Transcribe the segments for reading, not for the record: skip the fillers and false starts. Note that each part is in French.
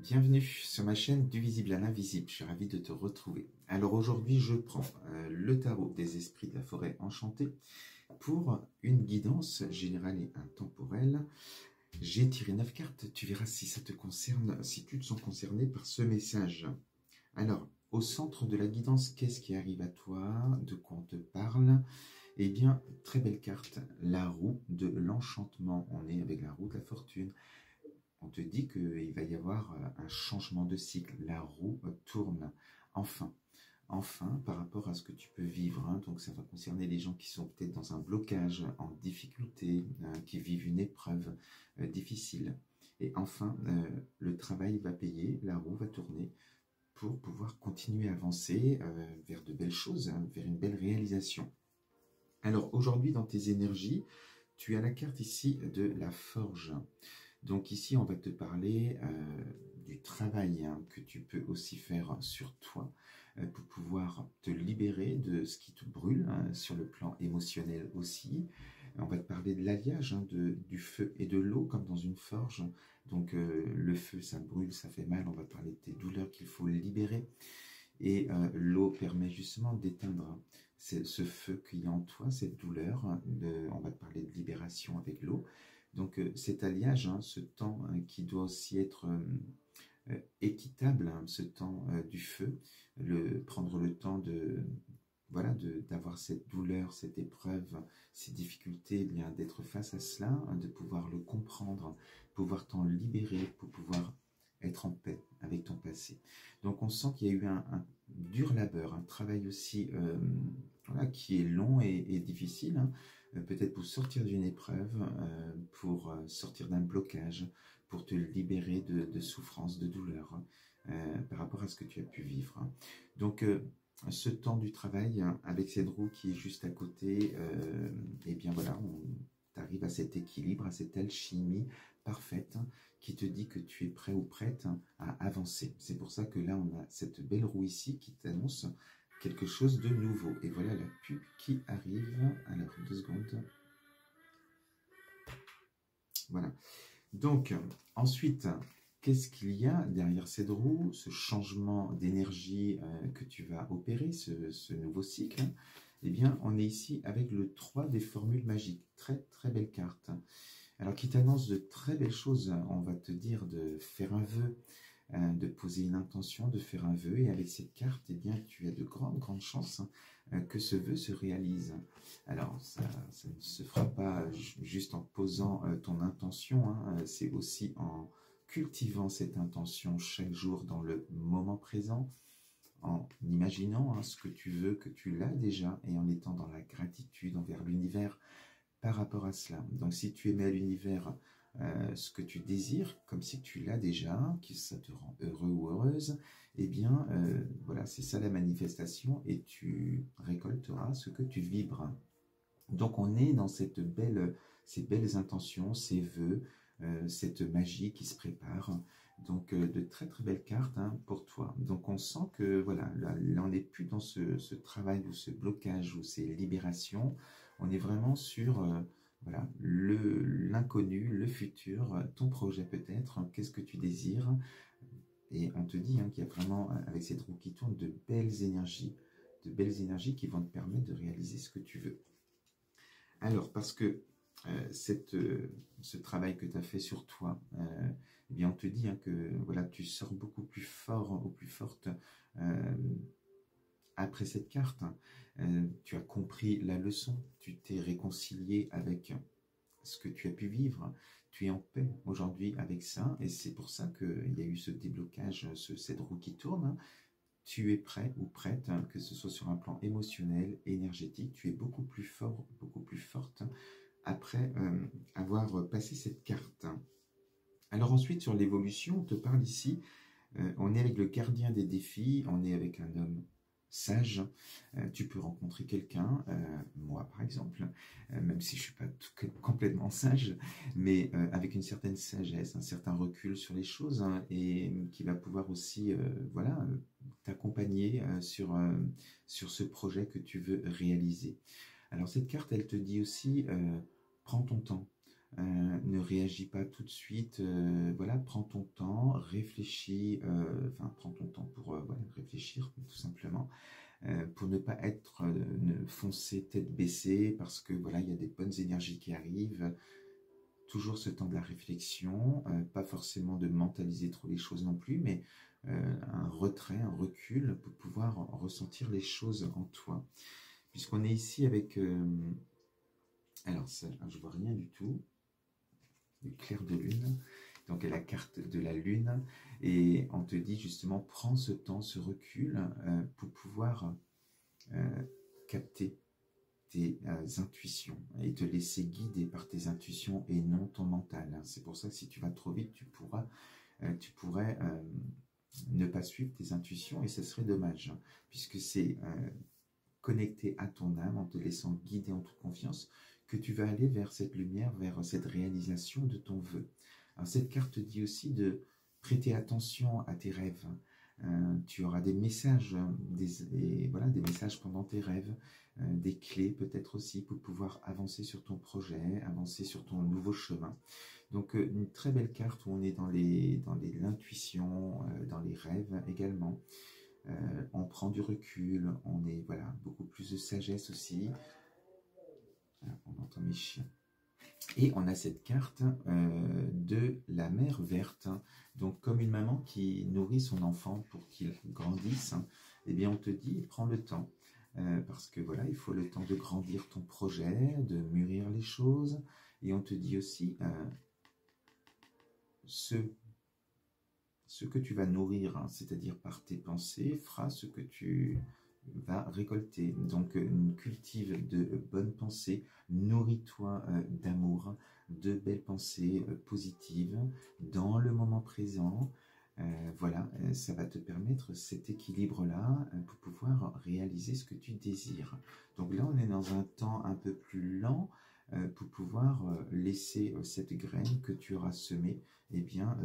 Bienvenue sur ma chaîne du visible à l'invisible, je suis ravi de te retrouver. Alors aujourd'hui je prends le tarot des esprits de la forêt enchantée pour une guidance générale et intemporelle. J'ai tiré 9 cartes, tu verras si ça te concerne, si tu te sens concerné par ce message. Alors, au centre de la guidance, qu'est-ce qui arrive à toi? De quoi on te parle? Eh bien, très belle carte, la roue de l'enchantement. On est avec la roue de la fortune. On te dit qu'il va y avoir un changement de cycle. La roue tourne. Enfin, par rapport à ce que tu peux vivre. Donc, ça va concerner les gens qui sont peut-être dans un blocage, en difficulté, qui vivent une épreuve difficile. Et enfin, le travail va payer, la roue va tourner pour pouvoir continuer à avancer vers de belles choses, vers une belle réalisation. Alors, aujourd'hui, dans tes énergies, tu as la carte ici de la forge. Donc ici, on va te parler du travail que tu peux aussi faire sur toi pour pouvoir te libérer de ce qui te brûle, sur le plan émotionnel aussi. On va te parler de l'alliage du feu et de l'eau comme dans une forge. Donc le feu, ça brûle, ça fait mal. On va parler de tes douleurs qu'il faut libérer. Et l'eau permet justement d'éteindre ce feu qu'il y a en toi, cette douleur. On va te parler de libération avec l'eau. Donc cet alliage, ce temps qui doit aussi être équitable, ce temps du feu, prendre le temps voilà, d'avoir cette douleur, cette épreuve, ces difficultés, eh bien d'être face à cela, de pouvoir le comprendre, pouvoir t'en libérer, pour pouvoir être en paix avec ton passé. Donc on sent qu'il y a eu un dur labeur, un travail aussi voilà, qui est long et difficile, peut-être pour sortir d'une épreuve, pour sortir d'un blocage, pour te libérer de souffrance, de douleur, par rapport à ce que tu as pu vivre. Donc ce temps du travail, avec cette roue qui est juste à côté, et bien voilà, on arrive à cet équilibre, à cette alchimie parfaite qui te dit que tu es prêt ou prête à avancer. C'est pour ça que là, on a cette belle roue ici qui t'annonce quelque chose de nouveau. Et voilà la pub qui arrive. Alors, 2 secondes. Voilà. Donc, ensuite, qu'est-ce qu'il y a derrière cette roue, ce changement d'énergie que tu vas opérer, ce nouveau cycle? Eh bien, on est ici avec le 3 des formules magiques. Très, très belle carte. Alors, qui t'annonce de très belles choses. On va te dire de faire un vœu, de poser une intention, de faire un vœu. Et avec cette carte, eh bien, tu as de grandes chances que ce vœu se réalise. Alors, ça ne se fera pas juste en posant ton intention. C'est aussi en cultivant cette intention chaque jour dans le moment présent, en imaginant ce que tu veux, que tu l'as déjà, et en étant dans la gratitude envers l'univers par rapport à cela. Donc si tu émets à l'univers ce que tu désires, comme si tu l'as déjà, que ça te rend heureux ou heureuse, eh bien voilà, c'est ça la manifestation, et tu récolteras ce que tu vibres. Donc on est dans ces belles intentions, ces vœux, cette magie qui se prépare. Donc de très très belles cartes pour toi. Donc on sent que voilà, là on n'est plus dans ce travail ou ce blocage ou ces libérations. On est vraiment sur voilà, l'inconnu, le futur, ton projet peut-être, qu'est-ce que tu désires. Et on te dit qu'il y a vraiment, avec cette roue qui tourne, de belles énergies qui vont te permettre de réaliser ce que tu veux. Alors, parce que ce travail que tu as fait sur toi, eh bien on te dit que voilà, tu sors beaucoup plus fort ou plus forte après cette carte. Tu as compris la leçon, tu t'es réconcilié avec ce que tu as pu vivre, tu es en paix aujourd'hui avec ça, et c'est pour ça qu'il y a eu ce déblocage, cette roue qui tourne. Tu es prêt ou prête, que ce soit sur un plan émotionnel, énergétique, tu es beaucoup plus fort, beaucoup plus forte après avoir passé cette carte. Alors ensuite, sur l'évolution, on te parle ici, on est avec le gardien des défis, on est avec un homme sage, tu peux rencontrer quelqu'un, moi par exemple, même si je suis pas complètement sage, mais avec une certaine sagesse, un certain recul sur les choses, et qui va pouvoir aussi voilà, t'accompagner sur ce projet que tu veux réaliser. Alors cette carte, elle te dit aussi, prends ton temps, ne réagis pas tout de suite, voilà, prends ton temps, réfléchis, enfin prends ton temps pour voilà, réfléchir tout simplement, pour ne pas être foncé tête baissée, parce que voilà, il y a des bonnes énergies qui arrivent, toujours ce temps de la réflexion, pas forcément de mentaliser trop les choses non plus, mais un retrait, un recul pour pouvoir ressentir les choses en toi. Puisqu'on est ici avec... alors ça, je vois rien du tout. Le clair de lune. Donc la carte de la lune. Et on te dit justement, prends ce temps, ce recul pour pouvoir capter tes intuitions et te laisser guider par tes intuitions et non ton mental. C'est pour ça que si tu vas trop vite, tu pourrais ne pas suivre tes intuitions et ce serait dommage, puisque c'est connecté à ton âme en te laissant guider en toute confiance que tu vas aller vers cette lumière, vers cette réalisation de ton vœu. Alors cette carte dit aussi de prêter attention à tes rêves. Tu auras des messages, voilà, des messages pendant tes rêves, des clés peut-être aussi pour pouvoir avancer sur ton projet, avancer sur ton nouveau chemin. Donc une très belle carte où on est dans l'intuition, dans les rêves également. On prend du recul, on est voilà, beaucoup plus de sagesse aussi. On entend mes chiens. Et on a cette carte de la mer verte. Donc comme une maman qui nourrit son enfant pour qu'il grandisse, eh bien on te dit, prends le temps. Parce que voilà, il faut le temps de grandir ton projet, de mûrir les choses. Et on te dit aussi, ce que tu vas nourrir, hein, c'est-à-dire par tes pensées, fera ce que tu vas récolter. Donc cultive de bonnes pensées, nourris-toi d'amour, de belles pensées positives dans le moment présent. Voilà, ça va te permettre cet équilibre-là pour pouvoir réaliser ce que tu désires. Donc là, on est dans un temps un peu plus lent pour pouvoir laisser cette graine que tu auras semée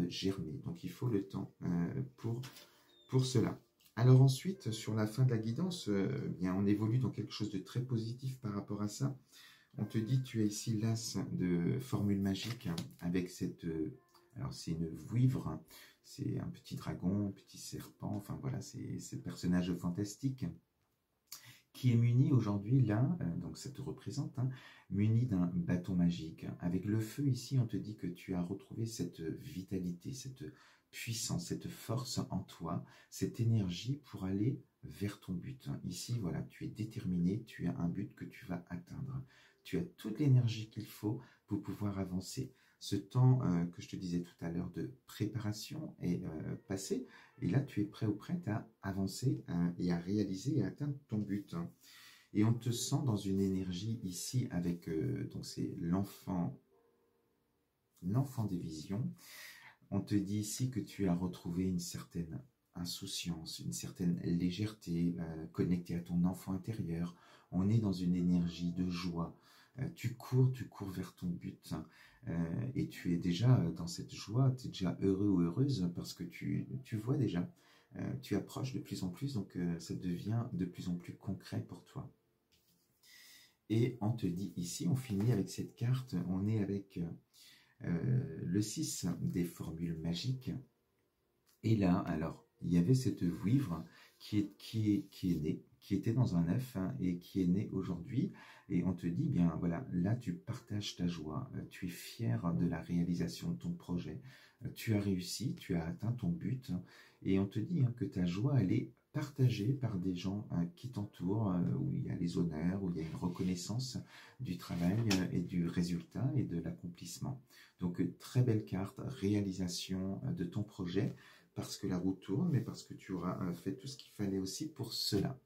germer. Donc il faut le temps pour cela. Alors ensuite, sur la fin de la guidance, bien, on évolue dans quelque chose de très positif par rapport à ça. On te dit, tu as ici l'as de formule magique avec cette... alors c'est une vouivre, hein, c'est un petit dragon, un petit serpent, enfin voilà, c'est ce personnage fantastique qui est muni aujourd'hui, là, donc ça te représente, hein, muni d'un bâton magique. Avec le feu ici, on te dit que tu as retrouvé cette vitalité, cette puissance, cette force en toi, cette énergie pour aller vers ton but. Ici, voilà, tu es déterminé, tu as un but que tu vas atteindre. Tu as toute l'énergie qu'il faut pour pouvoir avancer. Ce temps que je te disais tout à l'heure de préparation est passé, et là tu es prêt ou prête à avancer et à réaliser et à atteindre ton but. Et on te sent dans une énergie ici avec, donc c'est l'enfant des visions. On te dit ici que tu as retrouvé une certaine insouciance, une certaine légèreté connectée à ton enfant intérieur. On est dans une énergie de joie. Tu cours vers ton but et tu es déjà dans cette joie, tu es déjà heureux ou heureuse parce que tu vois déjà, tu approches de plus en plus, donc ça devient de plus en plus concret pour toi. Et on te dit ici, on finit avec cette carte, on est avec le 6 des formules magiques. Et là, alors, il y avait cette vouivre qui est née, qui était dans un œuf hein, et qui est née aujourd'hui. Et on te dit, bien voilà, là tu partages ta joie, tu es fier de la réalisation de ton projet, tu as réussi, tu as atteint ton but. Et on te dit hein, que ta joie, elle est partagée par des gens qui t'entourent, où il y a les honneurs, où il y a une reconnaissance du travail et du résultat et de l'accomplissement. Donc, très belle carte, réalisation de ton projet, parce que la roue tourne, mais parce que tu auras fait tout ce qu'il fallait aussi pour cela.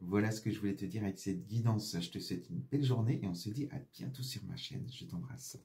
Voilà ce que je voulais te dire avec cette guidance. Je te souhaite une belle journée et on se dit à bientôt sur ma chaîne. Je t'embrasse.